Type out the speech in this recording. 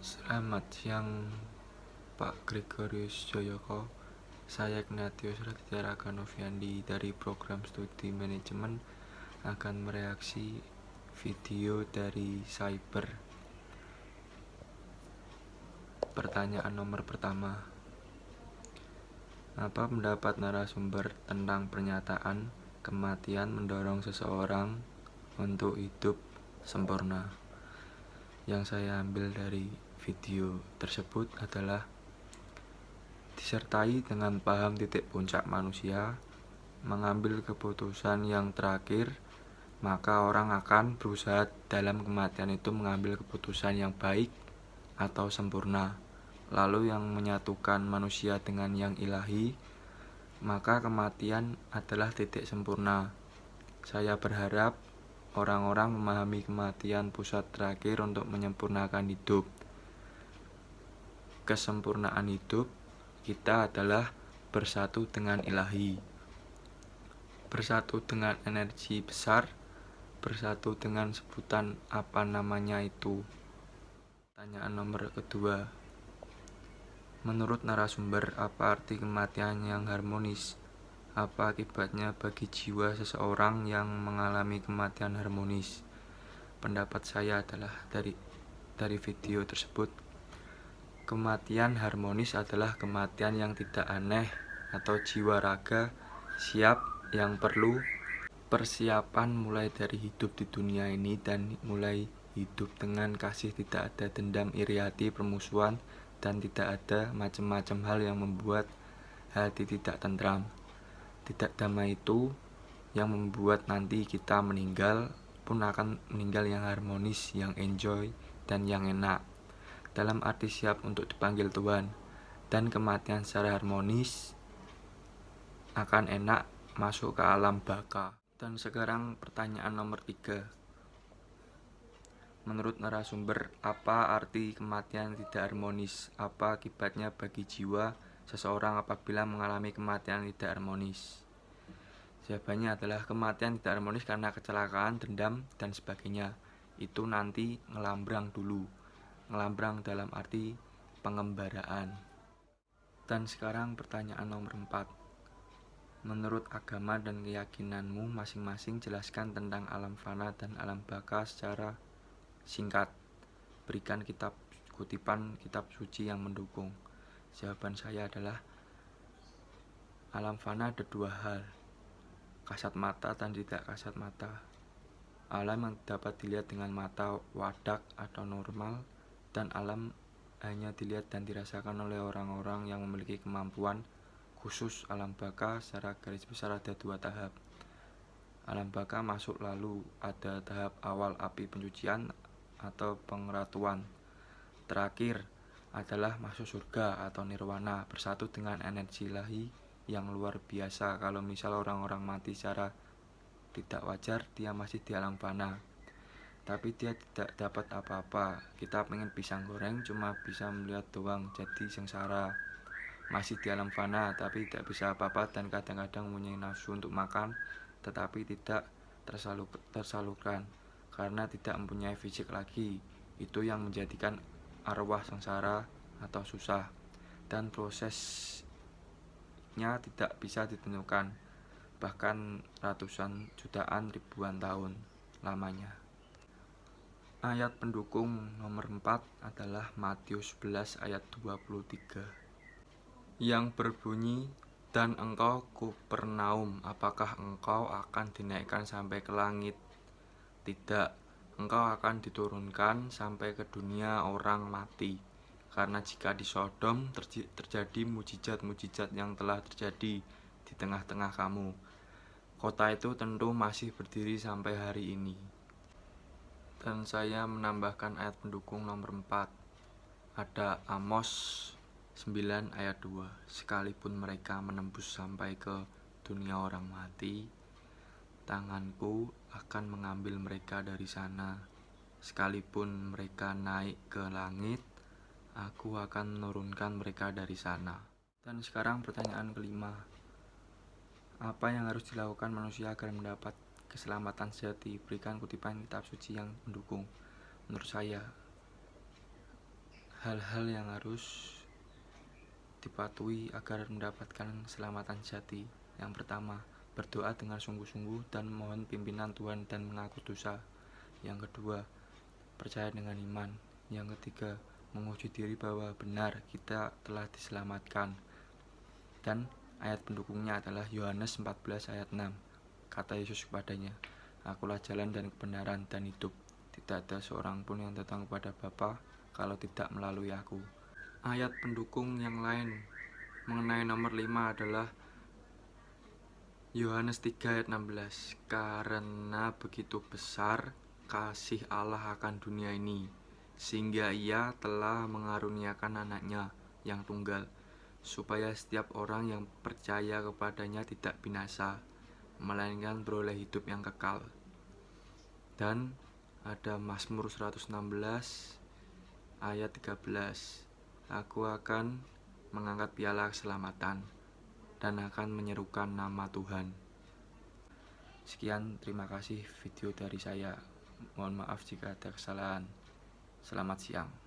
Selamat siang Pak Gregorius Joyoko. Saya Ignatius Raditya Raka Noviandi dari program studi manajemen akan mereaksi video dari Cyber. Pertanyaan nomor pertama, apa pendapat narasumber tentang pernyataan kematian mendorong seseorang untuk hidup sempurna? Yang saya ambil dari video tersebut adalah disertai dengan paham titik puncak manusia mengambil keputusan yang terakhir, maka orang akan berusaha dalam kematian itu mengambil keputusan yang baik atau sempurna, lalu yang menyatukan manusia dengan yang ilahi, maka kematian adalah titik sempurna. Saya berharap orang-orang memahami kematian pusat terakhir untuk menyempurnakan hidup. Kesempurnaan hidup kita adalah bersatu dengan ilahi, bersatu dengan energi besar, bersatu dengan sebutan apa namanya itu. Pertanyaan nomor kedua, menurut narasumber, apa arti kematian yang harmonis? Apa akibatnya bagi jiwa seseorang yang mengalami kematian harmonis? Pendapat saya adalah dari video tersebut, kematian harmonis adalah kematian yang tidak aneh atau jiwa raga siap, yang perlu persiapan mulai dari hidup di dunia ini dan mulai hidup dengan kasih, tidak ada dendam, iri hati, permusuhan, dan tidak ada macam-macam hal yang membuat hati tidak tentram. Tidak damai itu yang membuat nanti kita meninggal pun akan meninggal yang harmonis, yang enjoy, dan yang enak, dalam arti siap untuk dipanggil Tuhan. Dan kematian secara harmonis akan enak masuk ke alam baka. Dan sekarang pertanyaan nomor 3, menurut narasumber, apa arti kematian tidak harmonis? Apa akibatnya bagi jiwa seseorang apabila mengalami kematian tidak harmonis? Jawabannya adalah kematian tidak harmonis karena kecelakaan, dendam, dan sebagainya. Itu nanti ngelambrang dulu. Ngelambrang dalam arti pengembaraan. Dan sekarang pertanyaan nomor 4. Menurut agama dan keyakinanmu masing-masing, jelaskan tentang alam fana dan alam baka secara singkat. Berikan kutipan kitab suci yang mendukung. Jawaban saya adalah alam fana ada dua hal, kasat mata dan tidak kasat mata. Alam yang dapat dilihat dengan mata wadak atau normal, dan alam hanya dilihat dan dirasakan oleh orang-orang yang memiliki kemampuan khusus. Alam baka secara garis besar ada dua tahap. Alam baka masuk lalu ada tahap awal api pencucian atau pengeratuan. Terakhir adalah masuk surga atau nirwana, bersatu dengan energi ilahi yang luar biasa. Kalau misal orang-orang mati secara tidak wajar, dia masih di alam fana, tapi dia tidak dapat apa-apa. Kita pengen pisang goreng cuma bisa melihat doang, jadi sengsara. Masih di alam fana tapi tidak bisa apa-apa, dan kadang-kadang mempunyai nafsu untuk makan tetapi tidak tersalurkan karena tidak mempunyai fisik lagi. Itu yang menjadikan arwah sengsara atau susah, dan prosesnya tidak bisa ditentukan, bahkan ratusan, jutaan, ribuan tahun lamanya. Ayat pendukung nomor 4 adalah Matius 11 ayat 23 yang berbunyi, dan engkau Kapernaum, apakah engkau akan dinaikkan sampai ke langit? Tidak, engkau akan diturunkan sampai ke dunia orang mati. Karena jika di Sodom terjadi mujizat-mujizat yang telah terjadi di tengah-tengah kamu, kota itu tentu masih berdiri sampai hari ini. Dan saya menambahkan ayat pendukung nomor 4. Ada Amos 9 ayat 2. Sekalipun mereka menembus sampai ke dunia orang mati, tanganku akan mengambil mereka dari sana. Sekalipun mereka naik ke langit, aku akan menurunkan mereka dari sana. Dan sekarang pertanyaan kelima, apa yang harus dilakukan manusia agar mendapat keselamatan sejati? Berikan kutipan kitab suci yang mendukung. Menurut saya, hal-hal yang harus dipatuhi agar mendapatkan keselamatan sejati. Yang pertama, berdoa dengan sungguh-sungguh dan mohon pimpinan Tuhan dan mengaku dosa. Yang kedua, percaya dengan iman. Yang ketiga, menguji diri bahwa benar kita telah diselamatkan. Dan ayat pendukungnya adalah Yohanes 14 ayat 6. Kata Yesus kepadanya, "Akulah jalan dan kebenaran dan hidup. Tidak ada seorang pun yang datang kepada Bapa kalau tidak melalui aku." Ayat pendukung yang lain mengenai nomor 5 adalah Yohanes 3 ayat 16. "Karena begitu besar kasih Allah akan dunia ini, sehingga ia telah mengaruniakan anaknya yang tunggal, supaya setiap orang yang percaya kepadanya tidak binasa, melainkan beroleh hidup yang kekal." Dan ada Mazmur 116 ayat 13. "Aku akan mengangkat piala keselamatan dan akan menyerukan nama Tuhan." Sekian, terima kasih video dari saya. Mohon maaf jika ada kesalahan. Selamat siang.